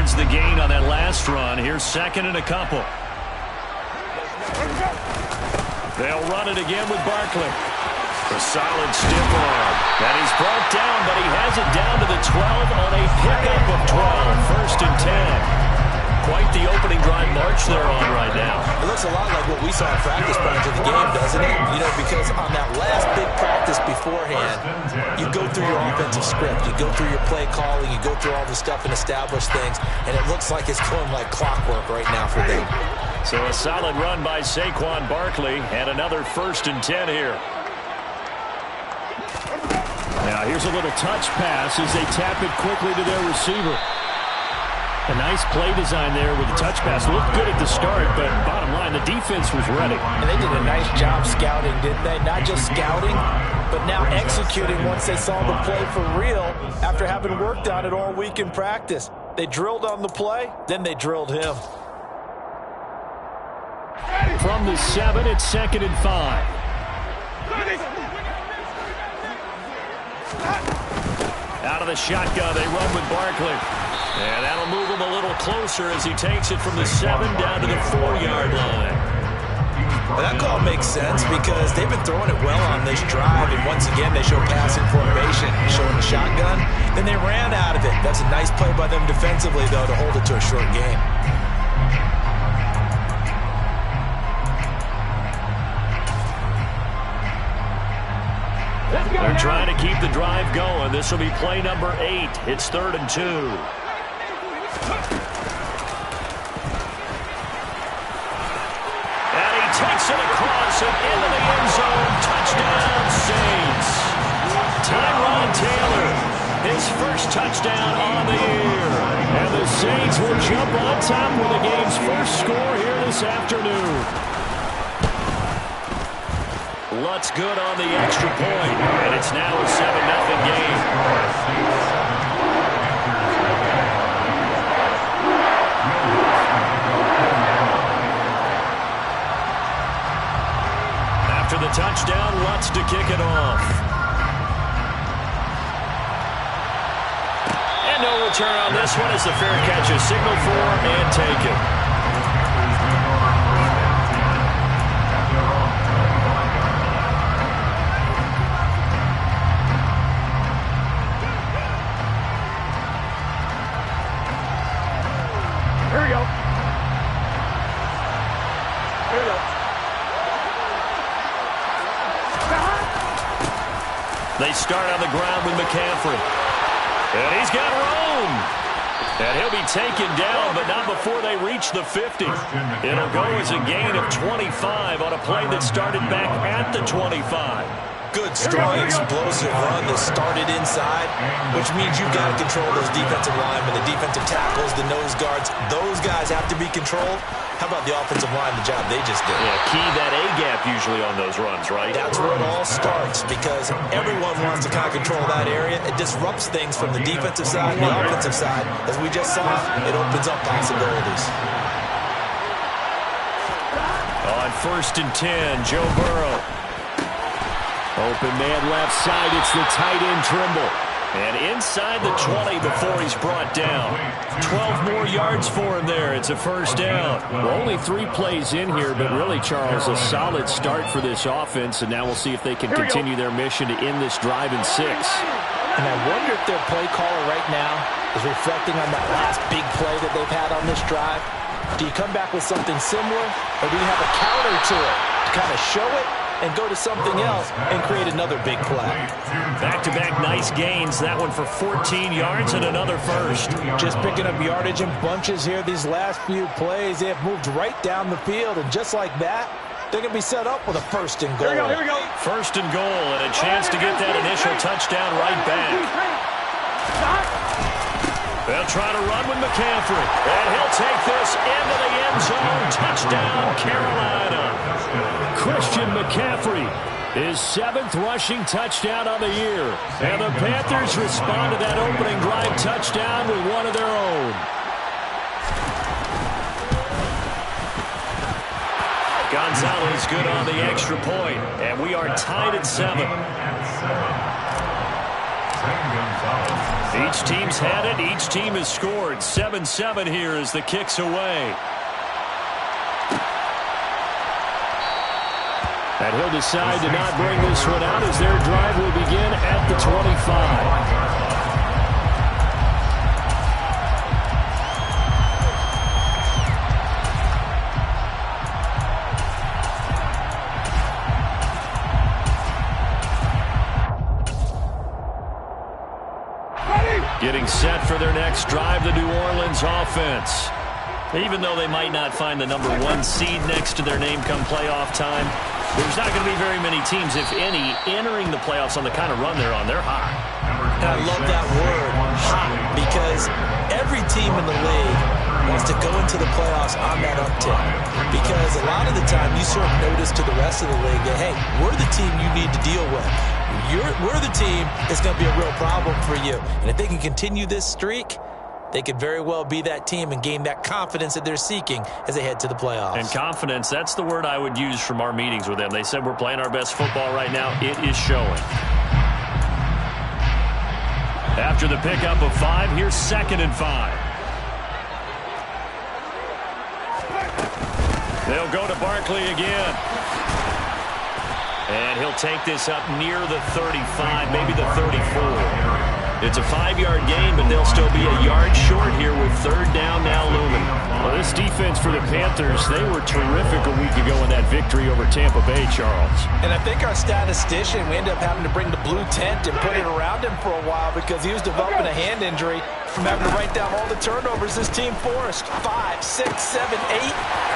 yards the gain on that last run. Here's second and a couple. They'll run it again with Barkley. A solid stiff arm. And he's brought down, but he has it down to the 12 on a pickup of 12. First and 10. Quite the opening drive march they're on right now. It looks a lot like what we saw in practice prior to the game, doesn't it? You know, because on that last big practice beforehand, you go through your offensive script. You go through your play calling. You go through all the stuff and establish things. And it looks like it's going like clockwork right now for them. So a solid run by Saquon Barkley and another first and 10 here. Now here's a little touch pass as they tap it quickly to their receiver. A nice play design there with the touch pass. Looked good at the start, but bottom line, the defense was ready. And they did a nice job scouting, didn't they? Not just scouting, but now executing once they saw the play for real after having worked on it all week in practice. They drilled on the play, then they drilled him. From the 7, it's second and 5. Out of the shotgun, they run with Barkley. And that'll move him a little closer as he takes it from the 7 down to the 4-yard line. Well, that call makes sense because they've been throwing it well on this drive, and once again they show passing formation, showing the shotgun. Then they ran out of it. That's a nice play by them defensively, though, to hold it to a short game. They're trying to keep the drive going. This will be play number 8. It's 3rd and 2. And he takes it across and into the end zone. Touchdown, Saints. Tyrod Taylor, his first touchdown on the year. And the Saints will jump on top with the game's first score here this afternoon. Lutz good on the extra point, and it's now a 7-0 game. After the touchdown, Lutz to kick it off. And no return on this one as the fair catch is signaled for and taken. They start on the ground with McCaffrey. And he's got room. And he'll be taken down, but not before they reach the 50. It'll go as a gain of 25 on a play that started back at the 25. Good, strong, explosive run that started inside, which means you've got to control those defensive linemen, the defensive tackles, the nose guards. Those guys have to be controlled. How about the offensive line, the job they just did? Yeah, key that A-gap usually on those runs, right? That's where it all starts because everyone wants to kind of control that area. It disrupts things from the defensive side and the offensive side. As we just saw, it opens up possibilities. On 1st and 10, Joe Burrow. Open man left side, it's the tight end Trimble. And inside the 20 before he's brought down. 12 more yards for him there. It's a first down. We're only 3 plays in here, but really, Charles, a solid start for this offense. And now we'll see if they can continue their mission to end this drive in 6. And I wonder if their play caller right now is reflecting on that last big play that they've had on this drive. Do you come back with something similar, or do you have a counter to it to kind of show it and go to something else and create another big play? Back-to-back nice gains. That one for 14 yards and another first. Just picking up yardage in bunches here. These last few plays, they have moved right down the field, and just like that, they're going to be set up with a first and goal. Here we go. First and goal, and a chance to get that initial touchdown right back. They'll try to run with McCaffrey, and he'll take this into the end zone. Touchdown, Carolina. Christian McCaffrey, his 7th rushing touchdown on the year. And the Panthers respond to that opening drive touchdown with one of their own. Gonzalez good on the extra point, and we are tied at 7. Each team's had it. Each team has scored. 7-7 here as the kick's away. And he'll decide to not bring this one out as their drive will begin at the 25. Getting set for their next drive, the New Orleans offense. Even though they might not find the number 1 seed next to their name come playoff time, there's not going to be very many teams, if any, entering the playoffs on the kind of run they're on. They're hot. And I love that word, hot, because every team in the league wants to go into the playoffs on that uptick. Because a lot of the time you sort of notice to the rest of the league that, hey, we're the team you need to deal with. We're the team that's going to be a real problem for you. And if they can continue this streak, they could very well be that team and gain that confidence that they're seeking as they head to the playoffs. And confidence, that's the word I would use from our meetings with them. They said we're playing our best football right now. It is showing. After the pickup of 5, here's 2nd and 5. They'll go to Barkley again. And he'll take this up near the 35, maybe the 34. It's a 5-yard gain, but they'll still be a yard short here with 3rd down now looming. Well, this defense for the Panthers, they were terrific a week ago in that victory over Tampa Bay, Charles. And I think our statistician, we ended up having to bring the blue tent and put it around him for a while because he was developing a hand injury from having to write down all the turnovers this team forced. 5, 6, 7, 8.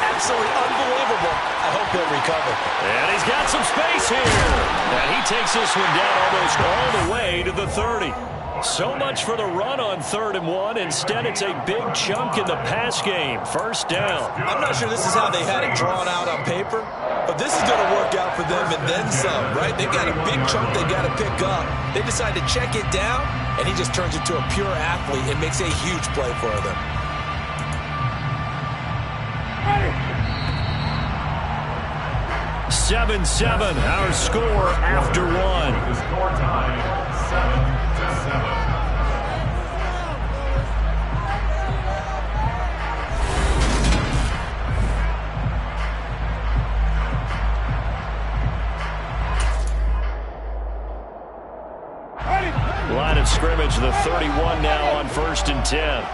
Absolutely unbelievable. I hope he'll recover. And he's got some space here. And he takes this one down almost all the way to the 30. So much for the run on 3rd and 1. Instead, it's a big chunk in the pass game. 1st down. I'm not sure this is how they had it drawn out on paper, but this is going to work out for them and then some, right? They've got a big chunk they got to pick up. They decide to check it down, and he just turns into a pure athlete and makes a huge play for them. 7-7, our score after 1. The score time, 7-7. Line of scrimmage, the 31 now on 1st and 10.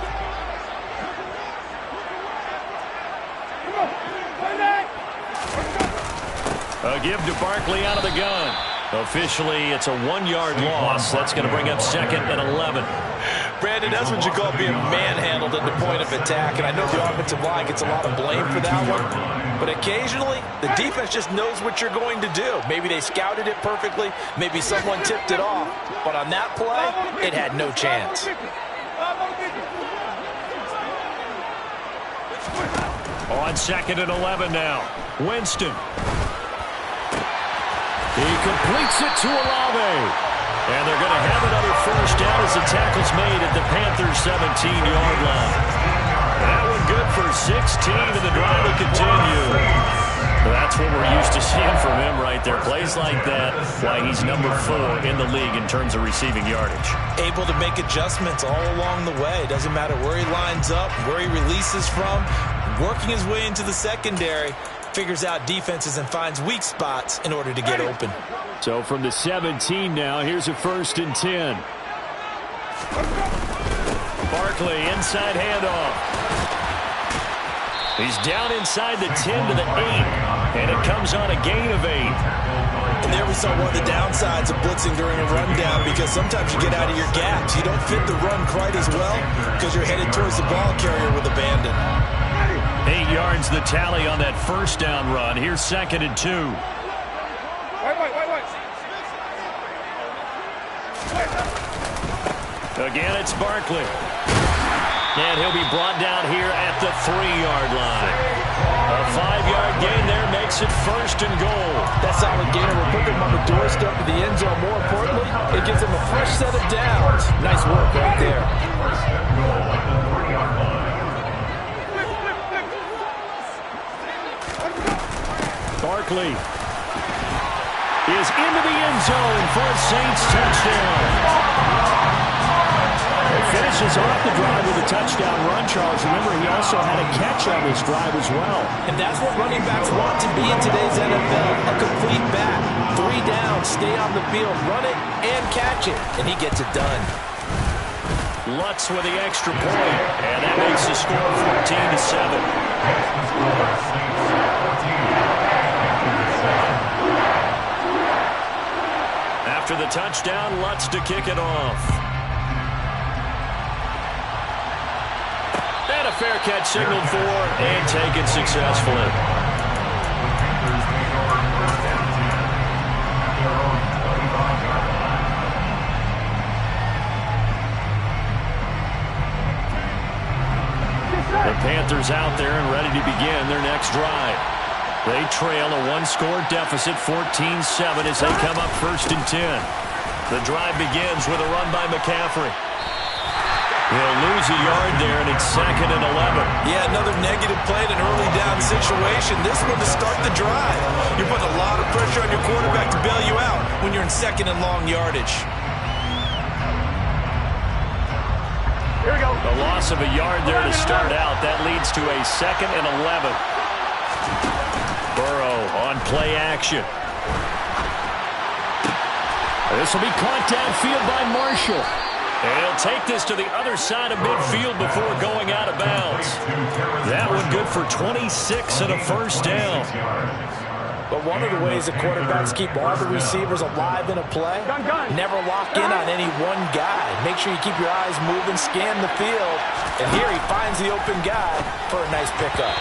A give to Barkley out of the gun. Officially, it's a 1-yard loss. That's going to bring up 2nd and 11. Brandon, that's what you call being manhandled at the point of attack. And I know the offensive line gets a lot of blame for that one. But occasionally, the defense just knows what you're going to do. Maybe they scouted it perfectly. Maybe someone tipped it off. But on that play, it had no chance. On 2nd and 11 now. Winston. He completes it to Olave. And they're going to have another 1st down as the tackle's made at the Panthers' 17-yard line. That one good for 16, and the drive will continue. That's what we're used to seeing from him right there. Plays like that, why he's number 4 in the league in terms of receiving yardage. Able to make adjustments all along the way. Doesn't matter where he lines up, where he releases from. Working his way into the secondary. Figures out defenses and finds weak spots in order to get open. So from the 17 now, here's a 1st and 10. Barkley, inside handoff. He's down inside the 10 to the 8, and it comes on a gain of 8. And there we saw one of the downsides of blitzing during a rundown, because sometimes you get out of your gaps. You don't fit the run quite as well because you're headed towards the ball carrier with abandon. 8 yards the tally on that 1st down run. Here's 2nd and 2. Again, it's Barkley. And he'll be brought down here at the 3-yard line. A 5-yard gain there makes it 1st and goal. That solid gainer will put them on the doorstep of the end zone. More importantly, it gives them a fresh set of downs. Nice work right there. Barkley is into the end zone for a Saints touchdown. finishes off the drive with a touchdown run, Charles. Remember, he also had a catch on this drive as well. And that's what running backs want to be in today's NFL, a complete back. 3 down, stay on the field, run it, and catch it. And he gets it done. Lutz with the extra point, and that makes the score 14-7. After the touchdown, Lutz to kick it off. And a fair catch signaled for and taken successfully. The Panthers out there and ready to begin their next drive. They trail a 1-score deficit, 14-7, as they come up 1st and 10. The drive begins with a run by McCaffrey. He'll lose a yard there, and it's 2nd and 11. Yeah, another negative play in an early down situation. This one to start the drive. You're putting a lot of pressure on your quarterback to bail you out when you're in 2nd and long yardage. Here we go. The loss of a yard there to start out. That leads to a 2nd and 11. Burrow on play action. This will be caught downfield by Marshall. And he'll take this to the other side of midfield before going out of bounds. That one good for 26 and a 1st down. But one of the ways that quarterbacks keep all the receivers alive in a play, never lock in on any one guy. Make sure you keep your eyes moving, scan the field. And here he finds the open guy for a nice pickup.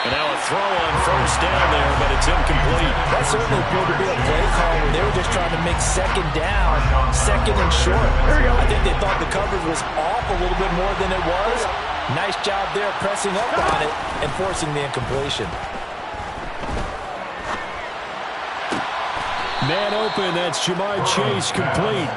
And now a throw on 1st down there, but it's incomplete. That certainly appeared to be a play call where they were just trying to make 2nd down, 2nd and short. I think they thought the coverage was off a little bit more than it was. Nice job there pressing up on it and forcing the incompletion. Man open, that's Jamar Chase complete.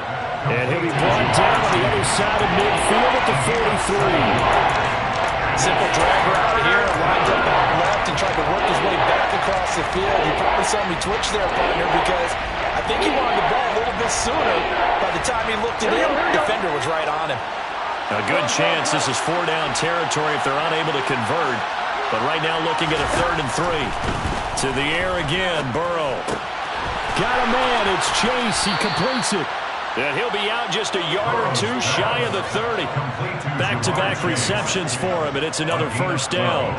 And he'll be brought down on the other side of midfield at the 43. Simple drag route here, lined up out left and tried to work his way back across the field. You probably saw me twitch there, partner, because I think he wanted the ball a little bit sooner. By the time he looked it in, the defender was right on him. A good chance this is 4-down territory if they're unable to convert. But right now looking at a 3rd and 3. To the air again, Burrow. Got a man, it's Chase, he completes it. And he'll be out just a yard or 2 shy of the 30. Back-to-back receptions for him, and it's another 1st down.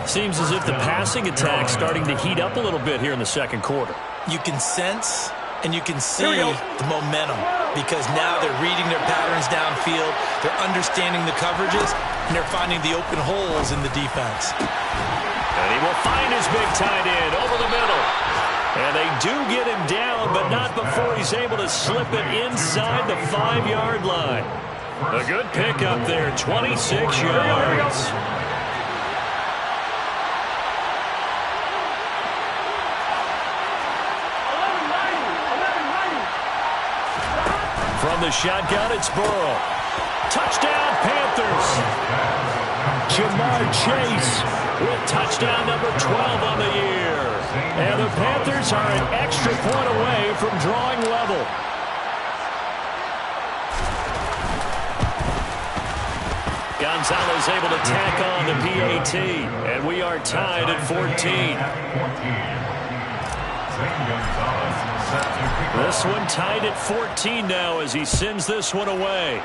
Seems as if the passing attack's starting to heat up a little bit here in the 2nd quarter. You can sense and you can see the momentum because now they're reading their patterns downfield, they're understanding the coverages, and they're finding the open holes in the defense. And he will find his big tight end over the middle. And they do get him down, but not before he's able to slip it inside the 5-yard line. A good pickup there, 26 yards. From the shotgun, it's Burrow. Touchdown, Panthers. Jamar Chase with touchdown number 12 on the year. And the Panthers are an extra point away from drawing level. Gonzalez able to tack on the PAT, and we are tied at 14. This one tied at 14 now as he sends this one away.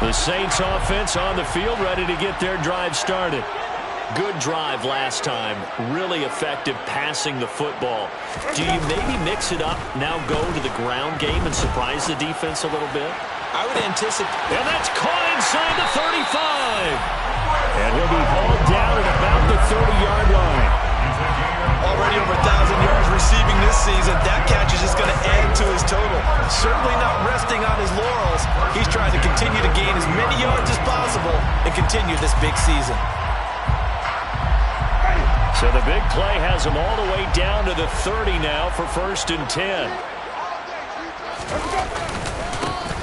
The Saints offense on the field, ready to get their drive started. Good drive last time. Really effective passing the football. Do you maybe mix it up, now go to the ground game and surprise the defense a little bit? I would anticipate. And that's caught inside the 35. And he'll be hauled down at about the 30-yard line. Already over 1,000 yards receiving this season. That catch is just going to add to his total. Certainly not resting on his laurels. He's trying to continue to gain as many yards as possible and continue this big season. So So the big play has him all the way down to the 30 now for 1st and 10.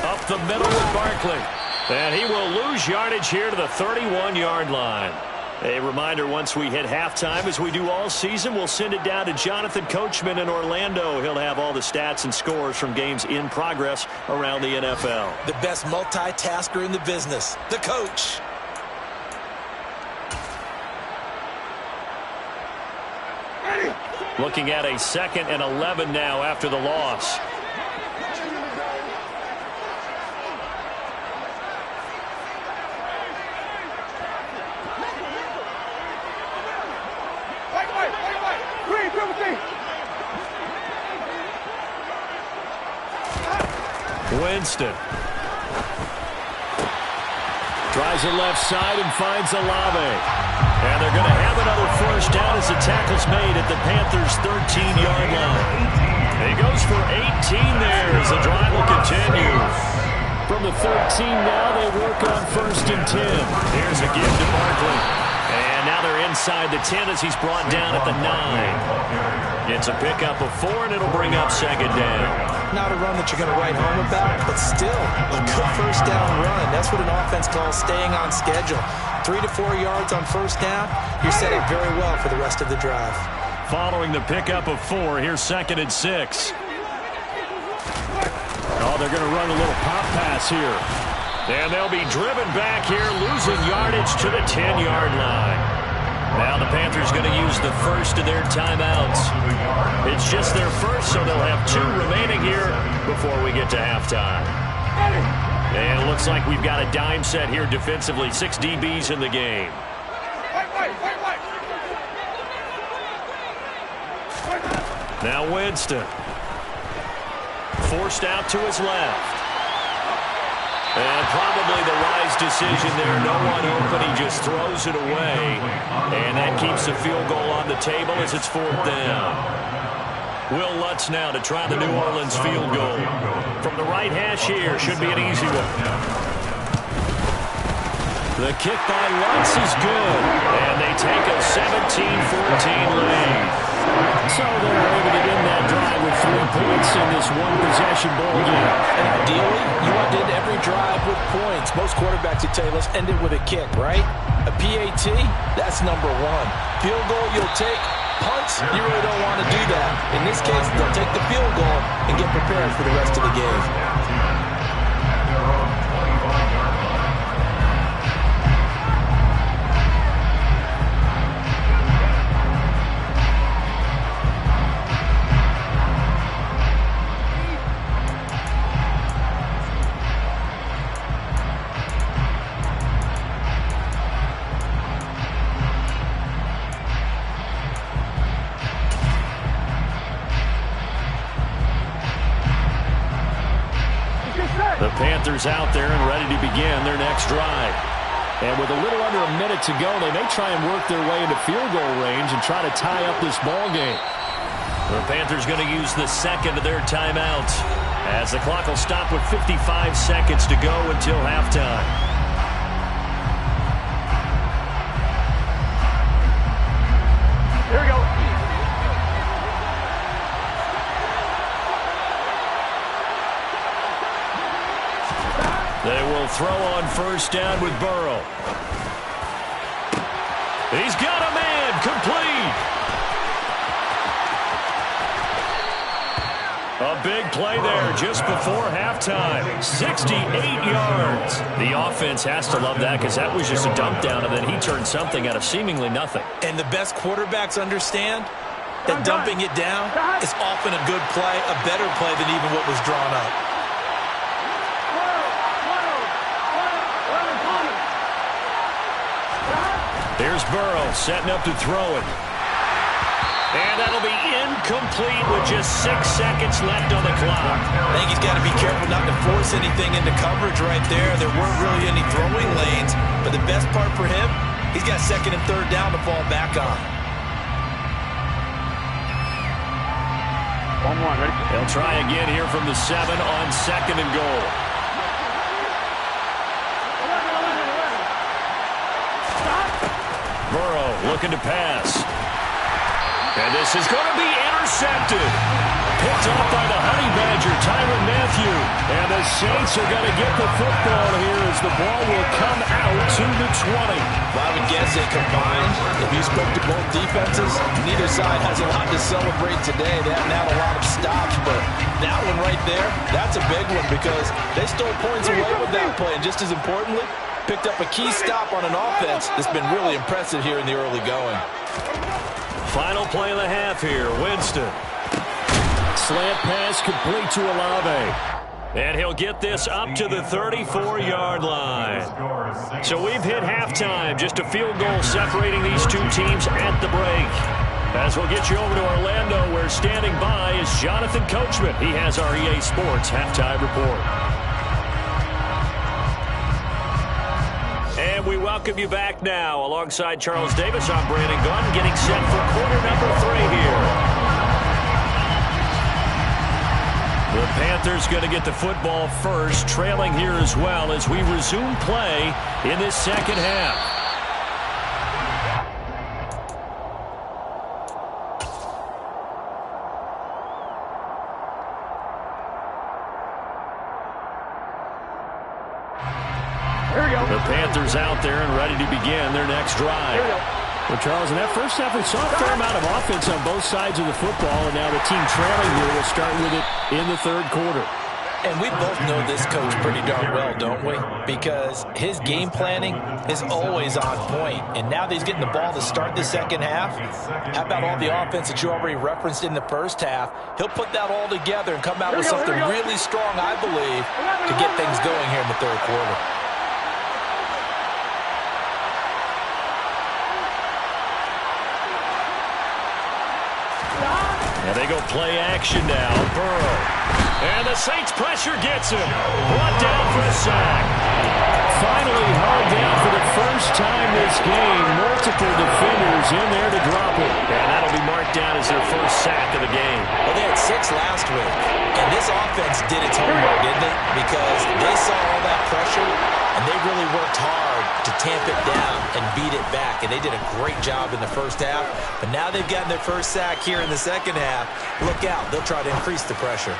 Up the middle with Barkley. And he will lose yardage here to the 31-yard line. A reminder, once we hit halftime, as we do all season, we'll send it down to Jonathan Coachman in Orlando. He'll have all the stats and scores from games in progress around the NFL. The best multitasker in the business, the coach. Looking at a 2nd and 11 now after the loss. Winston tries it left side and finds Olave. And they're going to have another 1st down as the tackle's made at the Panthers' 13-yard line. He goes for 18 there as the drive will continue. From the 13 now, they work on 1st and 10. Here's a give to Barkley. And now they're inside the 10 as he's brought down at the 9. It's a pickup of 4, and it'll bring up 2nd down. Not a run that you're going to write home about, but still a good 1st down run. That's what an offense calls staying on schedule. 3 to 4 yards on 1st down, you're set up very well for the rest of the drive. Following the pickup of 4, here's 2nd and 6. Oh, they're going to run a little pop pass here. And they'll be driven back here, losing yardage to the 10-yard line. Now the Panthers going to use the 1st of their timeouts. It's just their 1st, so they'll have 2 remaining here before we get to halftime. And it looks like we've got a dime set here defensively. 6 DBs in the game. Now Winston. Forced out to his left. And probably the wise decision there. No one open. He just throws it away. And that keeps the field goal on the table as it's 4th down. Will Lutz now to try the New Orleans field goal. From the right hash here. Should be an easy one. The kick by Lutz is good. And they take a 17-14 lead. So they're able to end that drive with 3 points in this one-possession ball game. And ideally, you want to end every drive with points. Most quarterbacks would tell you, let's end it with a kick, right? A PAT, that's number 1. Field goal you'll take. Punts, you really don't want to do that. In this case, they'll take the field goal and get prepared for the rest of the game. The Panthers out there and ready to begin their next drive. And with a little under a minute to go, they may try and work their way into field goal range and try to tie up this ball game. The Panthers going to use the 2nd of their timeouts as the clock will stop with 55 seconds to go until halftime. Here we go. They will throw on 1st down with Burrow. He's got a man, complete. A big play there just before halftime. 68 yards. The offense has to love that because that was just a dump down, and then he turned something out of seemingly nothing. And the best quarterbacks understand that dumping it down is often a good play, a better play than even what was drawn up. Here's Burrow setting up to throw it. And that'll be incomplete with just 6 seconds left on the clock. I think he's got to be careful not to force anything into coverage right there. There weren't really any throwing lanes. But the best part for him, he's got 2nd and 3rd down to fall back on. 1-1, ready? They'll try again here from the 7 on 2nd and goal. Burrow looking to pass. And this is going to be intercepted. Picked off by the Honey Badger, Tyrann Mathieu. And the Saints are going to get the football here as the ball will come out to the 20. Well, I would guess they combined. If you spoke to both defenses, neither side has a lot to celebrate today. They haven't had a lot of stops, but that one right there, that's a big one because they stole points away with that play. And just as importantly, picked up a key stop on an offense that's been really impressive here in the early going. Final play of the half here, Winston. Slant pass complete to Olave. And he'll get this up to the 34-yard line. So we've hit halftime. Just a field goal separating these two teams at the break. As we'll get you over to Orlando, where standing by is Jonathan Coachman. He has our EA Sports halftime report. And we welcome you back now. Alongside Charles Davis, I'm Brandon Gunn, getting set for quarter number 3 here. The Panthers going to get the football first, trailing here as well as we resume play in this second half. Here we go. The Panthers out there and ready to begin their next drive. Here we go. Well, Charles, in that first half, we saw a fair amount of offense on both sides of the football, and now the team trailing here will start with it in the third quarter. And we both know this coach pretty darn well, don't we? Because his game planning is always on point. And now that he's getting the ball to start the second half, how about all the offense that you already referenced in the first half? He'll put that all together and come out with something really strong, I believe, to get things going here in the third quarter. Now they go play action now. Burrow. And the Saints pressure gets him. Brought down for a sack. Finally hauled down for the first time this game. Multiple defenders in there to drop it. And that'll be marked down as their first sack of the game. Well, they had 6 last week. And this offense did its homework, didn't it? Because they saw all that pressure, and they really worked hard to tamp it down and beat it back. And they did a great job in the first half. But now they've gotten their first sack here in the second half. Look out. They'll try to increase the pressure.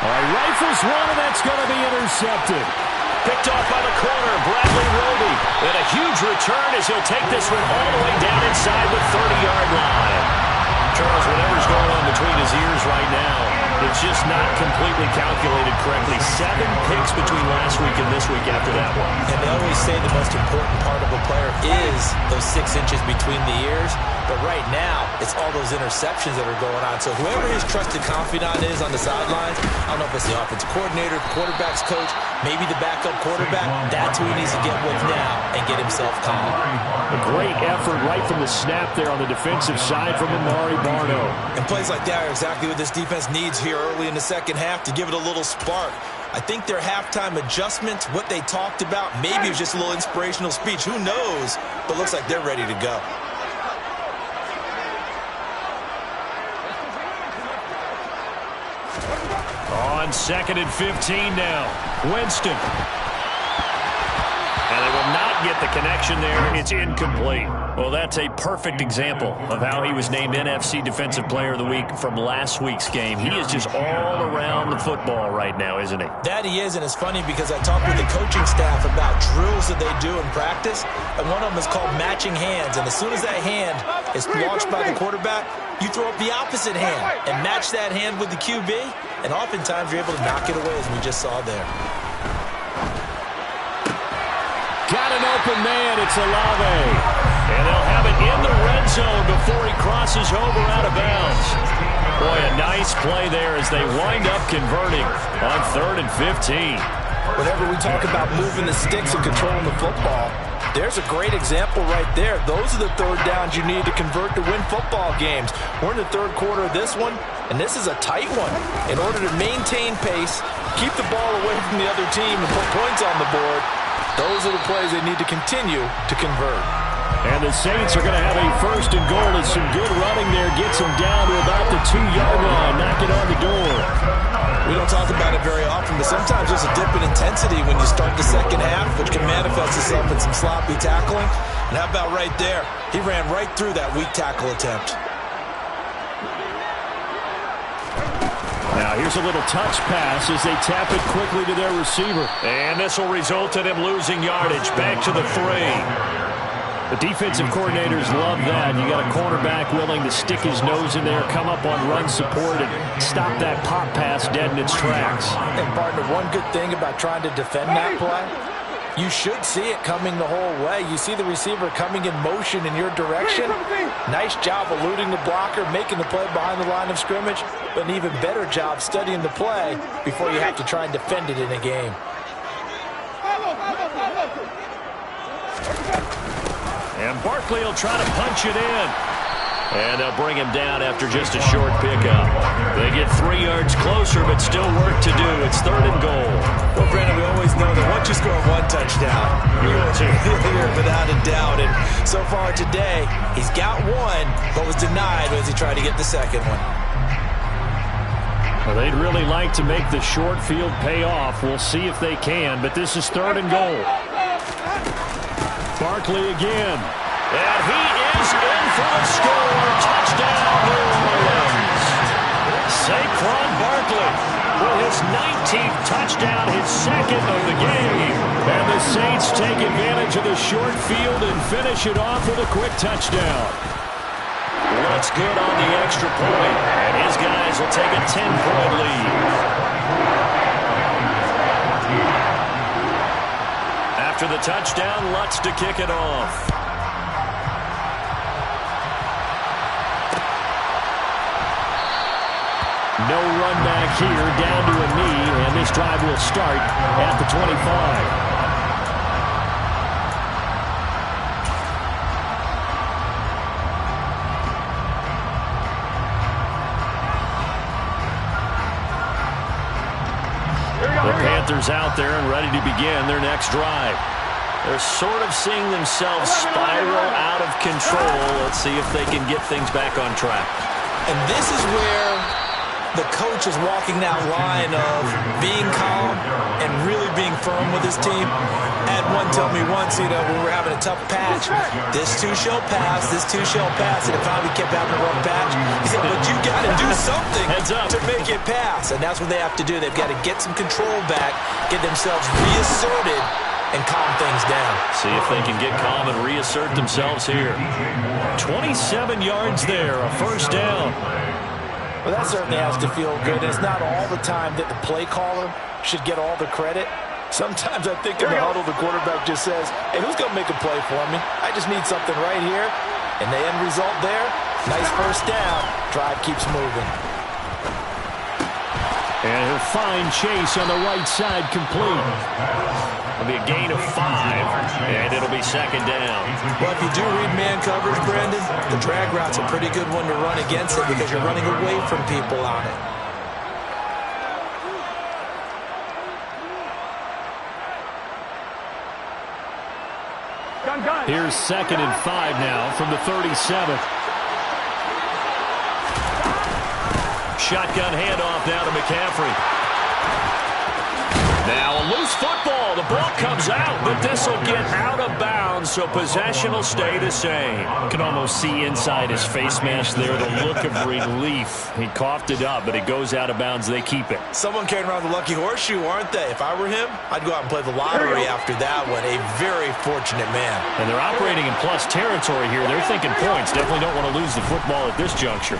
All right, rifles one, and that's going to be intercepted. Picked off by the corner, Bradley Roby. And a huge return as he'll take this one all the way down inside the 30-yard line. Charles, whatever's going on between his ears right now, it's just not completely calculated correctly. 7 picks between last week and this week after that one. And they always say the most important part of a player is those 6 inches between the ears. But right now, it's all those interceptions that are going on. So whoever his trusted confidant is on the sidelines, I don't know if it's the offensive coordinator, the quarterback's coach, maybe the backup quarterback, that's who he needs to get with now and get himself calm. A great effort right from the snap there on the defensive side from Amari Barno. And plays like that are exactly what this defense needs here early in the second half to give it a little spark. I think their halftime adjustments, what they talked about, maybe it was just a little inspirational speech. Who knows? But looks like they're ready to go. On 2nd and 15 now. Winston. And they will not get the connection there. It's incomplete. Well, that's a perfect example of how he was named NFC Defensive Player of the Week from last week's game. He is just all around the football right now, isn't he? That he is, and it's funny because I talked with the coaching staff about drills that they do in practice, and one of them is called matching hands. And as soon as that hand is launched by the quarterback, you throw up the opposite hand and match that hand with the QB, and oftentimes you're able to knock it away, as we just saw there. Got an open man. It's Olave. And they'll have it in the red zone before he crosses over out of bounds. Boy, a nice play there as they wind up converting on 3rd and 15. Whenever we talk about moving the sticks and controlling the football, there's a great example right there. Those are the third downs you need to convert to win football games. We're in the third quarter of this one, and this is a tight one. In order to maintain pace, keep the ball away from the other team, and put points on the board, those are the plays they need to continue to convert. And the Saints are going to have a 1st and goal as some good running there gets them down to about the 2-yard line. Knock it on the door. We don't talk about it very often, but sometimes there's a dip in intensity when you start the second half, which can manifest itself in some sloppy tackling. And how about right there? He ran right through that weak tackle attempt. Now here's a little touch pass as they tap it quickly to their receiver. And this will result in him losing yardage. Back to the 3. The defensive coordinators love that. You got a cornerback willing to stick his nose in there, come up on run support, and stop that pop pass dead in its tracks. And, partner, one good thing about trying to defend that play, you should see it coming the whole way. You see the receiver coming in motion in your direction. Nice job eluding the blocker, making the play behind the line of scrimmage, but an even better job studying the play before you have to try and defend it in a game. And Barkley will try to punch it in. And they'll bring him down after just a short pickup. They get 3 yards closer, but still work to do. It's 3rd and goal. Well, Brandon, we always know that once you score 1 touchdown, you're here without a doubt. And so far today, he's got 1, but was denied as he tried to get the second one. Well, they'd really like to make the short field pay off. We'll see if they can, but this is 3rd and goal. Barkley again. And he is in for the score. Touchdown, New Orleans. Saquon Barkley with his 19th touchdown, his 2nd of the game. And the Saints take advantage of the short field and finish it off with a quick touchdown. Looks good on the extra point, and his guys will take a 10-point lead. After the touchdown, Lutz to kick it off. No run back here, down to a knee, and this drive will start at the 25. The Panthers out there and ready to begin their next drive. They're sort of seeing themselves spiral out of control. Let's see if they can get things back on track. And this is where the coach is walking that line of being calm and really being firm with his team. Had one tell me once, when we were having a tough patch, this too shall pass, this too shall pass, and it finally kept having a rough patch. He said, but you got to do something to make it pass, and that's what they have to do. They've got to get some control back, get themselves reasserted, and calm things down. See if they can get calm and reassert themselves here. 27 yards there, a 1st down. Well, that certainly has to feel good. It's not all the time that the play caller should get all the credit. Sometimes I think in the huddle, the quarterback just says, hey, who's going to make a play for me? I just need something right here. And the end result there, nice 1st down. Drive keeps moving. And he'll find Chase on the right side, complete. It'll be a gain of 5, and it'll be 2nd down. Well, if you do read man coverage, Brandon, the drag route's a pretty good one to run against it because you're running away from people on it. Here's 2nd and 5 now from the 37th. Shotgun handoff now to McCaffrey. Now a loose football. The ball comes out, but this will get out of bounds, so possession will stay the same. You can almost see inside his face mask there the look of relief. He coughed it up, but it goes out of bounds. They keep it. Someone carrying around the lucky horseshoe, aren't they? If I were him, I'd go out and play the lottery after that one. A very fortunate man. And they're operating in plus territory here. They're thinking points. Definitely don't want to lose the football at this juncture.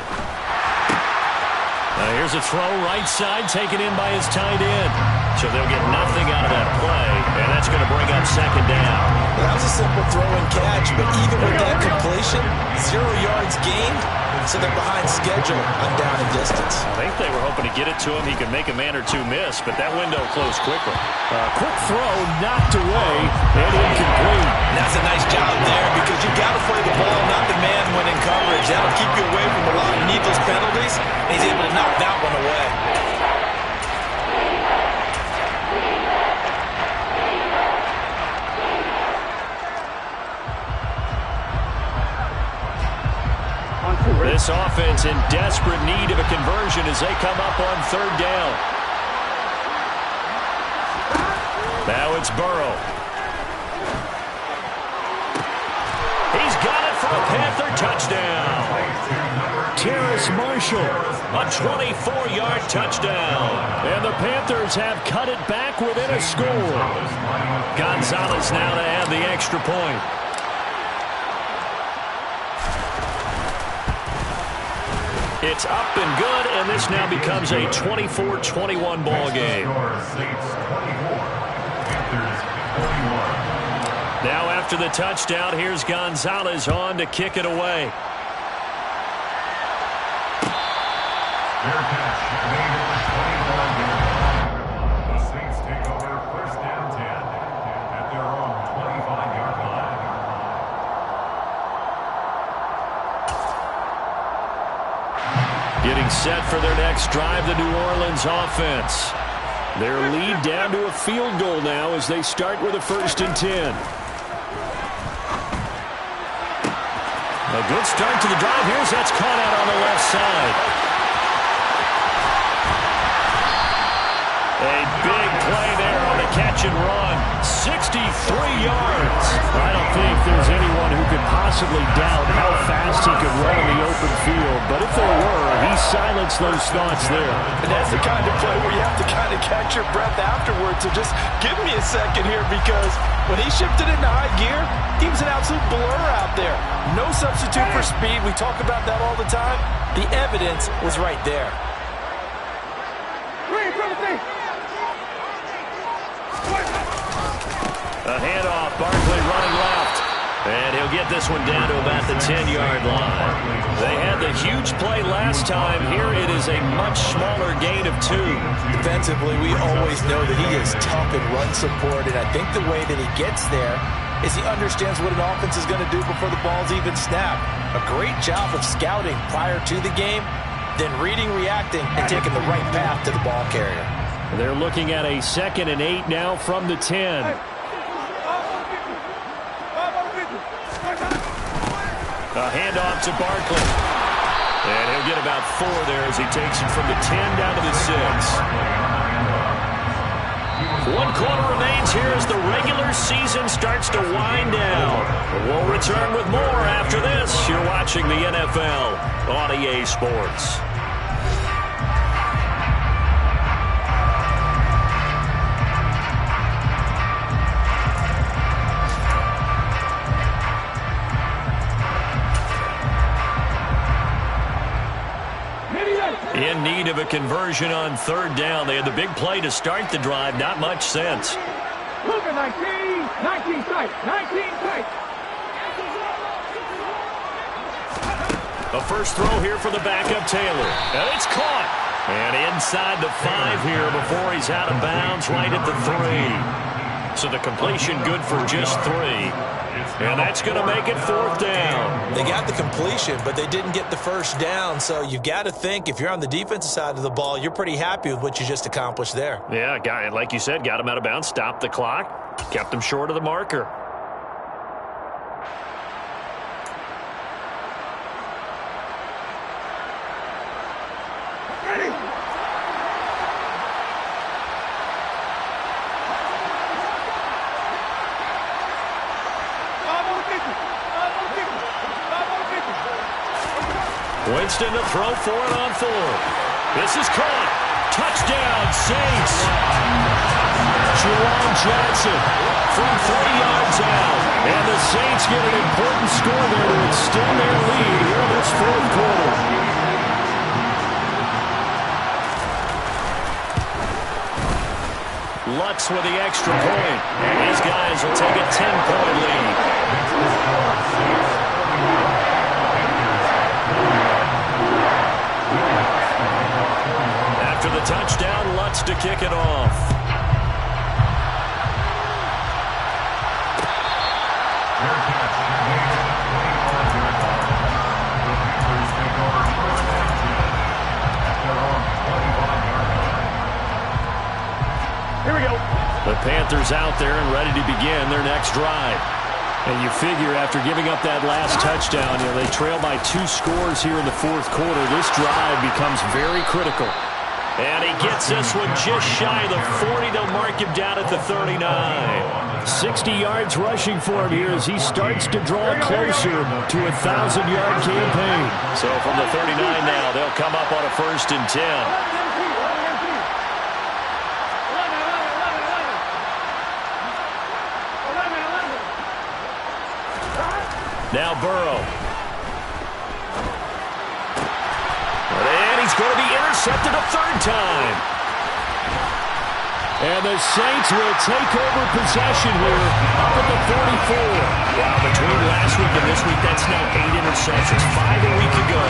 Now here's a throw right side, taken in by his tight end. So they'll get nothing out of that play, and that's going to bring up 2nd down. Well, that was a simple throw and catch, but even with that completion, 0 yards gained, so they're behind schedule on down and distance. I think they were hoping to get it to him. He could make a man or two miss, but that window closed quickly. Quick throw, knocked away, and incomplete. And that's a nice job there because you've got to play the ball, not the man when in coverage. That'll keep you away from a lot of needless penalties, and he's able to knock that one away. This offense in desperate need of a conversion as they come up on 3rd down. Now it's Burrow. He's got it for a Panther touchdown. Terrace Marshall, a 24-yard touchdown. And the Panthers have cut it back within a score. Gonzalez now to add the extra point. It's up and good, and this now becomes a 24-21 ball game. Now after the touchdown, here's Gonzalez on to kick it away. The Saints take over first down 10 at their own 25-yard line. Getting set for their next drive, the New Orleans offense. Their lead down to a field goal now as they start with a 1st and 10. A good start to the drive. Here's that's caught out on the left side. A big play there on the catch and run. 63 yards. I don't think there's anyone who could possibly doubt how fast he could run in the open field. But if there were, he silenced those thoughts there. And that's the kind of play where you have to kind of catch your breath afterwards. So just give me a second here, because when he shifted into high gear, he was an absolute blur out there. No substitute for speed. We talk about that all the time. The evidence was right there. A handoff, Barkley running left. And he'll get this one down to about the 10-yard line. They had the huge play last time. Here it is a much smaller gain of 2. Defensively, we always know that he is tough in run support, and I think the way that he gets there is he understands what an offense is going to do before the ball's even snapped. A great job of scouting prior to the game, then reading, reacting, and taking the right path to the ball carrier. They're looking at a 2nd and 8 now from the 10. A handoff to Barkley. And he'll get about 4 there as he takes it from the 10 down to the 6. 1 quarter remains here as the regular season starts to wind down. We'll return with more after this. You're watching the NFL on EA Sports. In need of a conversion on 3rd down. They had the big play to start the drive. Not much sense. Look at 19 tight, 19 tight. A first throw here for the backup Taylor. And it's caught. And inside the 5 here before he's out of bounds right at the 3. So the completion good for just 3. And that's going to make it 4th down. They got the completion, but they didn't get the first down. So you've got to think, if you're on the defensive side of the ball, you're pretty happy with what you just accomplished there. Yeah, guy, like you said, got him out of bounds, stopped the clock, kept him short of the marker. Winston to throw for it on 4th. This is caught. Touchdown, Saints. Jerome Johnson from 3 yards out. And the Saints get an important score there to extend their lead here in this 4th quarter. Lutz with the extra point. And these guys will take a 10-point lead. After the touchdown, Lutz to kick it off. Here we go. The Panthers out there and ready to begin their next drive. And you figure after giving up that last touchdown, they trail by 2 scores here in the 4th quarter. This drive becomes very critical. And he gets this one just shy of the 40. They'll mark him down at the 39. 60 yards rushing for him here as he starts to draw closer to a 1,000-yard campaign. So from the 39 now, they'll come up on a 1st and 10. Now Burrow. And he's going to be intercepted a 3rd time. And the Saints will take over possession here up at the 44. Wow, between last week and this week, that's now 8 interceptions. 5 a week ago,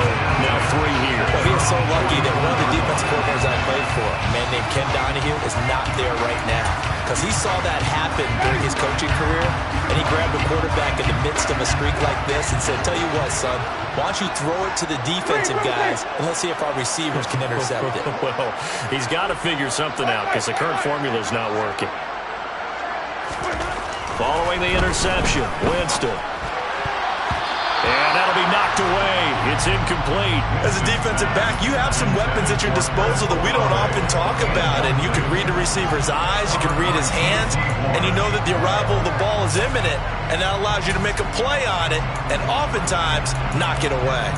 now 3 here. Well, he is so lucky that one of the defensive coordinators I played for, a man named Ken Donahue, is not there right now. Because he saw that happen during his coaching career, and he grabbed a quarterback in the midst of a streak like this and said, tell you what, son, why don't you throw it to the defensive guys, and let's see if our receivers can intercept it. Well, he's got to figure something out because the current formula is not working. Following the interception, Winston. And that'll be knocked away. It's incomplete. As a defensive back, you have some weapons at your disposal that we don't often talk about. And you can read the receiver's eyes, you can read his hands, and you know that the arrival of the ball is imminent. And that allows you to make a play on it and oftentimes knock it away.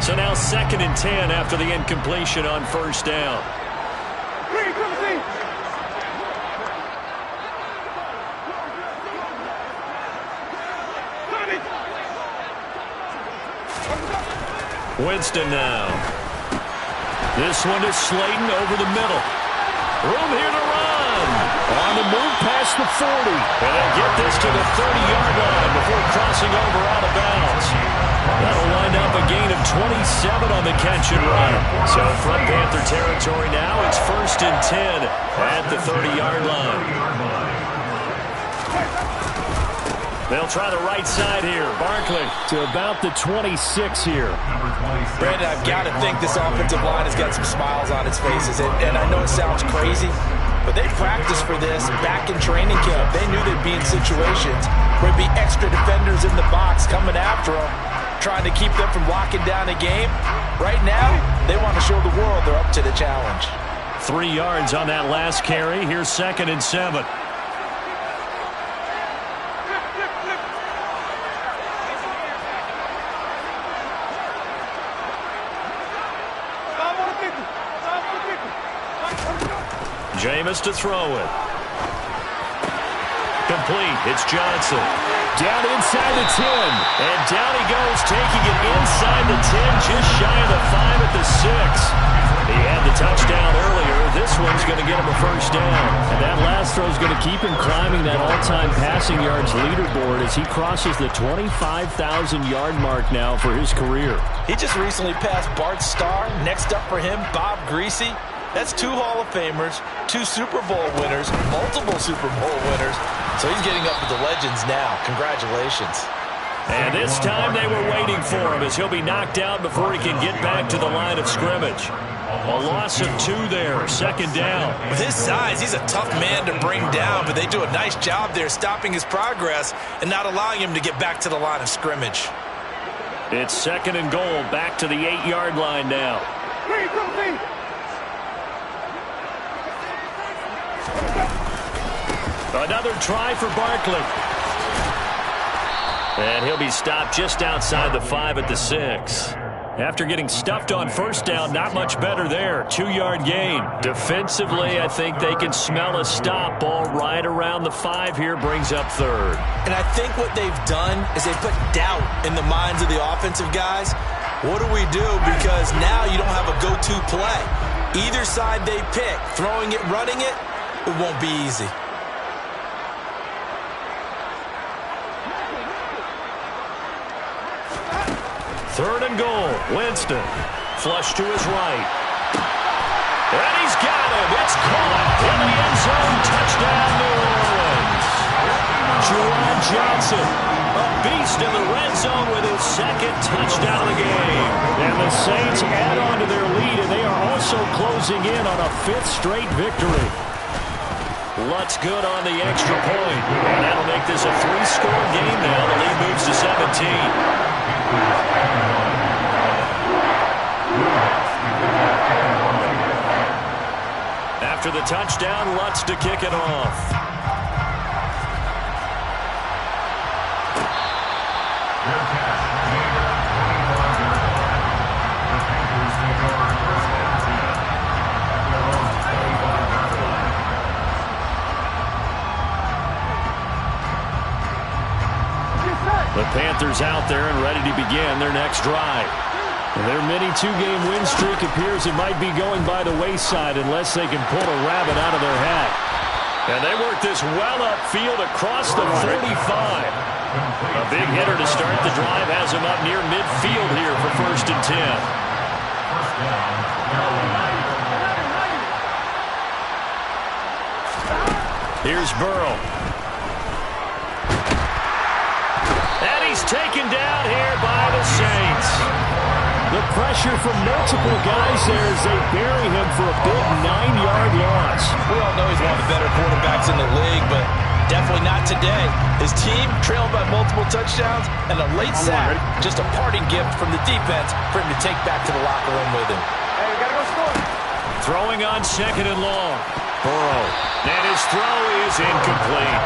So now 2nd and 10 after the incompletion on 1st down. Winston now. This one is Slayton over the middle. Room here to run. On the move past the 40. And they'll get this to the 30-yard line before crossing over out of bounds. That'll wind up a gain of 27 on the catch and run. So from Panther territory now, it's 1st and 10 at the 30-yard line. They'll try the right side here. Barkley to about the 26 here. Brandon, I've got to think this offensive line has got some smiles on its faces. And I know it sounds crazy, but they practiced for this back in training camp. They knew they'd be in situations where there'd be extra defenders in the box coming after them, trying to keep them from locking down a game. Right now, they want to show the world they're up to the challenge. 3 yards on that last carry. Here's 2nd and 7. Jameis to throw it. Complete. It's Johnson. Down inside the 10. And down he goes, taking it inside the 10, just shy of the 5 at the 6. He had the touchdown earlier. This one's going to get him a 1st down. And that last throw is going to keep him climbing that all-time passing yards leaderboard as he crosses the 25,000-yard mark now for his career. He just recently passed Bart Starr. Next up for him, Bob Greasy. That's 2 Hall of Famers, 2 Super Bowl winners, multiple Super Bowl winners. So he's getting up with the legends now. Congratulations. And this time they were waiting for him as he'll be knocked out before he can get back to the line of scrimmage. A loss of 2 there, 2nd down. With his size, he's a tough man to bring down, but they do a nice job there stopping his progress and not allowing him to get back to the line of scrimmage. It's 2nd and goal, back to the 8-yard line now. Another try for Barkley. And he'll be stopped just outside the 5 at the 6. After getting stuffed on 1st down, not much better there. 2-yard gain. Defensively, I think they can smell a stop. Ball right around the 5 here, brings up 3rd. And I think what they've done is they put doubt in the minds of the offensive guys. What do we do? Because now you don't have a go-to play. Either side they pick, throwing it, running it, it won't be easy. Third and goal, Winston. Flush to his right. And he's got him. It's caught in the end zone. Touchdown, New Orleans. Juwan Johnson, a beast in the red zone with his 2nd touchdown of the game. And the Saints add on to their lead, and they are also closing in on a 5th straight victory. Lutz good on the extra point. And that'll make this a 3-score game now. The lead moves to 17. a touchdown. Lutz to kick it off. The Panthers out there and ready to begin their next drive. Their mini two-game win streak appears it might be going by the wayside unless they can pull a rabbit out of their hat. And they work this well upfield across the 45. A big hitter to start the drive has him up near midfield here for 1st and 10. Here's Burrow. And he's taken down here by the Saints. The pressure from multiple guys there as they bury him for a big 9-yard loss. We all know he's one of the better quarterbacks in the league, but definitely not today. His team trailed by multiple touchdowns and a late sack. Just a parting gift from the defense for him to take back to the locker room with him. Hey, we gotta go score. Throwing on 2nd and long. Burrow. And his throw is incomplete.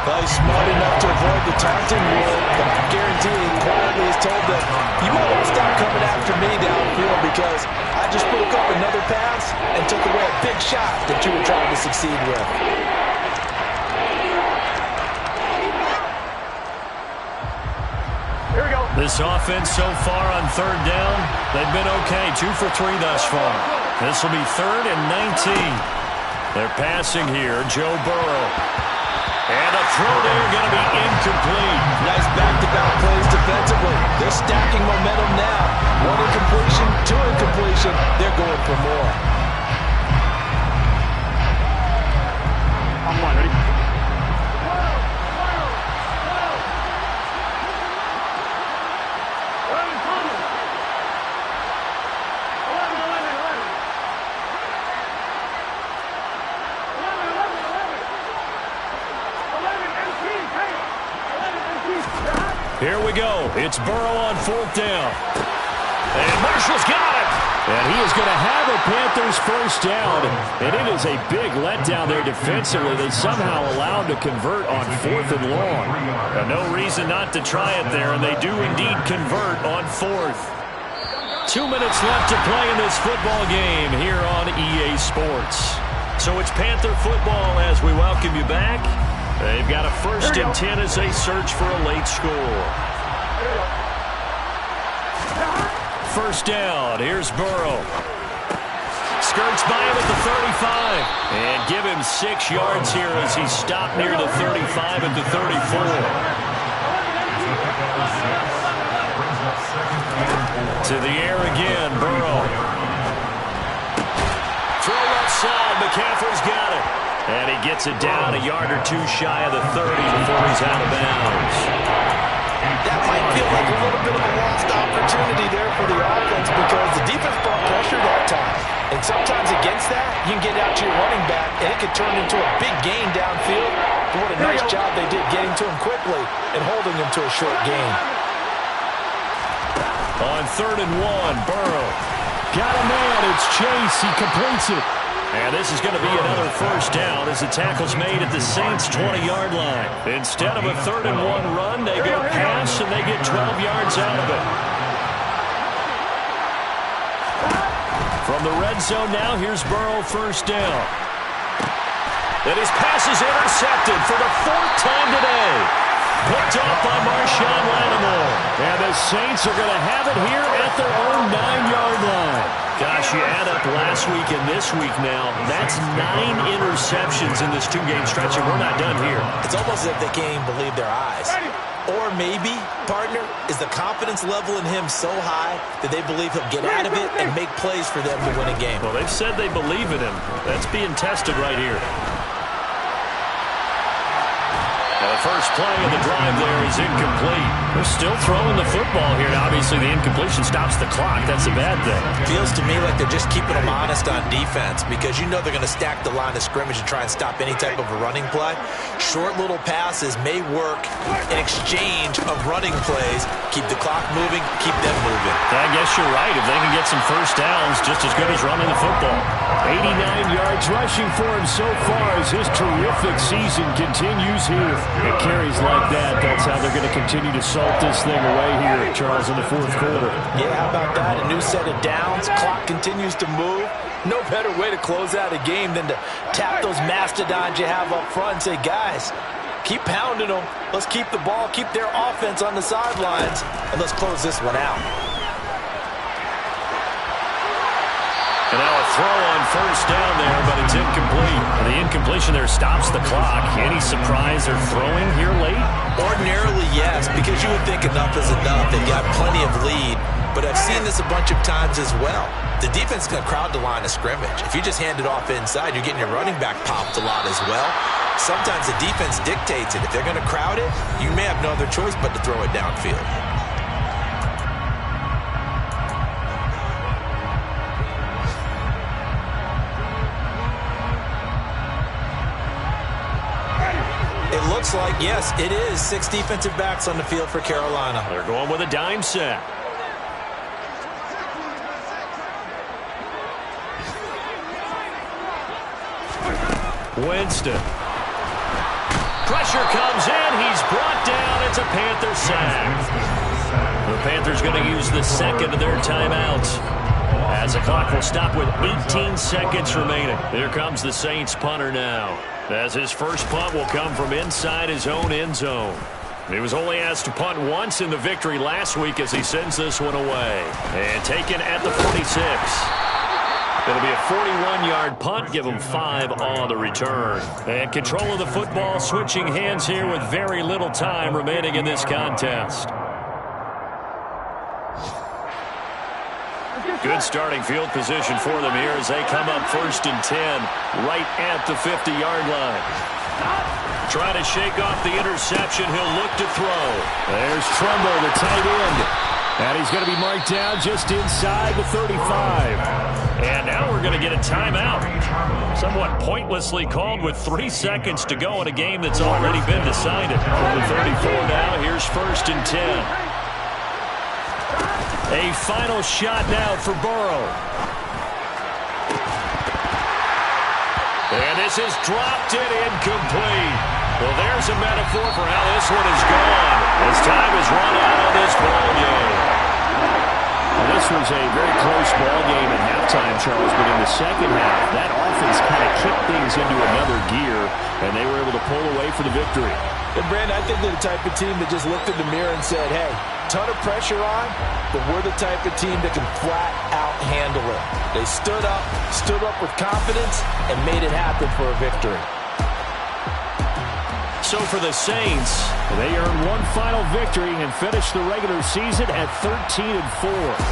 Well, he's smart enough to avoid the taunting rule, but I guarantee he quietly has told them, you might want to stop coming after me downfield because I just broke up another pass and took away a big shot that you were trying to succeed with. Here we go. This offense so far on 3rd down, they've been okay. 2 for 3 thus far. This will be 3rd and 19. They're passing here. Joe Burrow. And a throw there going to be incomplete. Nice back-to-back plays defensively. They're stacking momentum now. 1 incompletion, 2 incompletion. They're going for more. I'm one, ready? Here we go. It's Burrow on 4th down. And Marshall's got it. And he is going to have a Panthers 1st down. And it is a big letdown there defensively. They somehow allowed to convert on 4th and long. And no reason not to try it there. And they do indeed convert on 4th. 2 minutes left to play in this football game here on EA Sports. So it's Panther football as we welcome you back. They've got a 1st and 10 as they search for a late score. 1st down. Here's Burrow. Skirts by him at the 35. And give him 6 yards here as he's stopped near the 35 at the 34. To the air again, Burrow. Throw left side. McCaffrey's got it. And he gets it down a yard or 2 shy of the 30 before he's out of bounds. That might feel like a little bit of a lost opportunity there for the offense because the defense brought pressure that time. And sometimes against that, you can get out to your running back, and it could turn into a big gain downfield. But what a nice job they did getting to him quickly and holding him to a short gain. On 3rd and 1, Burrow. Got a man. It's Chase. He completes it. And this is going to be another 1st down as the tackle's made at the Saints' 20-yard line. Instead of a 3rd and 1 run, they go pass and they get 12 yards out of it. From the red zone now, here's Burrow 1st down. And his pass is intercepted for the 4th time today. Picked off by Marshawn Lattimore. And the Saints are going to have it here at their own 9-yard line. Gosh, you add up last week and this week now, that's 9 interceptions in this 2-game stretch, and we're not done here. It's almost as if they can't even believe their eyes. Or maybe, partner, is the confidence level in him so high that they believe he'll get out of it and make plays for them to win a game. Well, they've said they believe in him. That's being tested right here. Now, the first play of the drive there is incomplete. They're still throwing the football here. Now, obviously, the incompletion stops the clock. That's a bad thing. Feels to me like they're just keeping them honest on defense because you know they're going to stack the line of scrimmage and try and stop any type of a running play. Short little passes may work in exchange of running plays. Keep the clock moving, keep them moving. I guess you're right. If they can get some first downs, just as good as running the football. 89 yards rushing for him so far as his terrific season continues here. It carries like that. That's how they're going to continue to salt this thing away here, Charles, in the fourth quarter. Yeah, how about that? A new set of downs. Clock continues to move. No better way to close out a game than to tap those mastodons you have up front and say, guys, keep pounding them. Let's keep the ball, keep their offense on the sidelines, and let's close this one out. And now a throw on first down there, but it's incomplete. The incompletion there stops the clock. Any surprise they're throwing here late? Ordinarily, yes, because you would think enough is enough. They've got plenty of lead, but I've seen this a bunch of times as well. The defense is going to crowd the line of scrimmage. If you just hand it off inside, you're getting your running back popped a lot as well. Sometimes the defense dictates it. If they're going to crowd it, you may have no other choice but to throw it downfield. It looks like, yes, it is 6 defensive backs on the field for Carolina. They're going with a dime set. Winston. Pressure comes in. He's brought down. It's a Panther sack. The Panthers going to use the second of their timeouts, as the clock will stop with 18 seconds remaining. Here comes the Saints punter now, as his first punt will come from inside his own end zone. He was only asked to punt once in the victory last week as he sends this one away. And taken at the 46. It'll be a 41-yard punt, give him 5 on the return. And control of the football, switching hands here with very little time remaining in this contest. Good starting field position for them here as they come up 1st and 10, right at the 50-yard line. Trying to shake off the interception. He'll look to throw. There's Trumbull, the tight end. And he's going to be marked down just inside the 35. And now we're going to get a timeout. Somewhat pointlessly called with 3 seconds to go in a game that's already been decided. From the 34 now, here's 1st and 10. A final shot now for Burrow. And this is dropped and incomplete. Well, there's a metaphor for how this one is gone, as time has run out on this ball game. Well, this was a very close ball game at halftime, Charles, but in the second half, that offense kind of kicked things into another gear, and they were able to pull away for the victory. And, Brandon, I think they're the type of team that just looked in the mirror and said, hey, ton of pressure on, but we're the type of team that can flat out handle it. They stood up with confidence, and made it happen for a victory. So for the Saints, they earn one final victory and finish the regular season at 13-4.